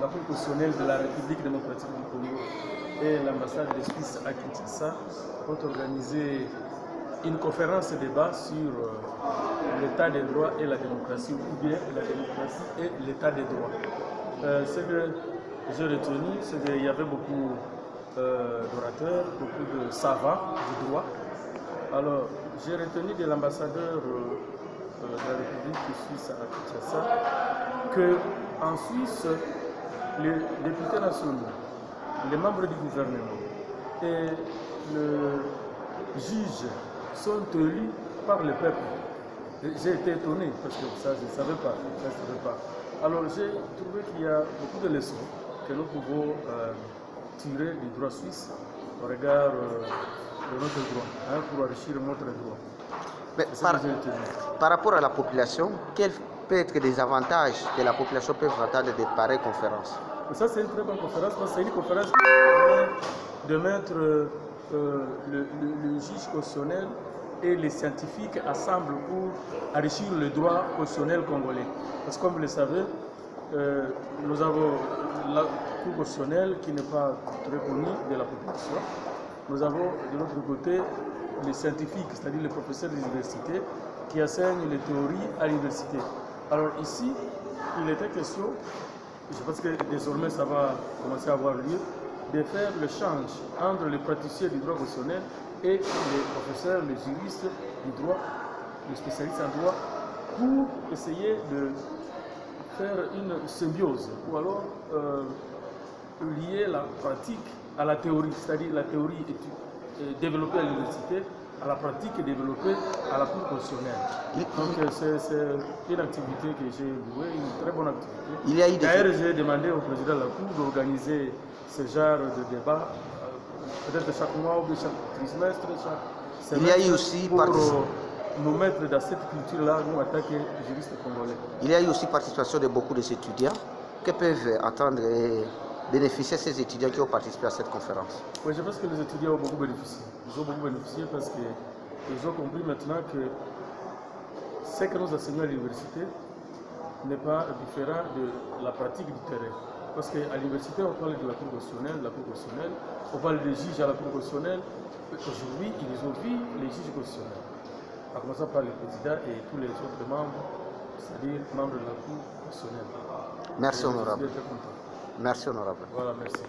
Cour constitutionnelle de la République démocratique du Congo et l'ambassade de Suisse à Kinshasa ont organisé une conférence débat sur l'état des droits et la démocratie, ou bien la démocratie et l'état des droits. Ce que j'ai retenu, c'est qu'il y avait beaucoup d'orateurs, beaucoup de savants du droit. Alors, j'ai retenu de l'ambassadeur de la République suisse à Kinshasa qu'en Suisse, les députés nationaux, les membres du gouvernement et le juge sont élus par le peuple. J'ai été étonné parce que ça, je ne savais pas. Alors, j'ai trouvé qu'il y a beaucoup de leçons que nous pouvons tirer du droit suisse au regard de notre droit, pour enrichir notre droit. Mais par rapport à la population, quels peuvent être des avantages que la population peut attendre de pareilles conférences? Ça, c'est une très bonne conférence, parce que c'est une conférence qui permet de mettre le juge constitutionnel et les scientifiques ensemble pour enrichir le droit constitutionnel congolais. Parce que comme vous le savez, nous avons la Cour constitutionnelle qui n'est pas très connue de la population. Nous avons de l'autre côté les scientifiques, c'est-à-dire les professeurs d'université qui enseignent les théories à l'université. Alors ici, il était question, je pense que désormais ça va commencer à avoir lieu, de faire le change entre les praticiens du droit constitutionnel et les professeurs, les juristes du droit, les spécialistes en droit, pour essayer de faire une symbiose, ou alors lier la pratique à la théorie, c'est-à-dire la théorie développée à l'université, à la pratique développée à la Cour constitutionnelle. Donc c'est une activité que j'ai vouée, une très bonne activité. D'ailleurs, j'ai demandé au président de la Cour d'organiser ce genre de débat, peut-être chaque mois ou chaque trimestre, chaque semestre, pour nous mettre dans cette culture-là, nous attaquer les juristes congolais. Il y a eu aussi participation de beaucoup d'étudiants. Que peuvent attendre et bénéficier ces étudiants qui ont participé à cette conférence? Oui, je pense que les étudiants ont beaucoup bénéficié. Ils ont beaucoup bénéficié parce qu'ils ont compris maintenant que ce que nous enseignons à l'université n'est pas différent de la pratique du terrain. Parce qu'à l'université, on parle de la Cour constitutionnelle, on parle des juges à la Cour constitutionnelle. Aujourd'hui, ils ont vu les juges constitutionnels, en commençant par le président et tous les autres membres, c'est-à-dire membres de la Cour constitutionnelle. Merci, honorable. Merci, honorable. Voilà, merci.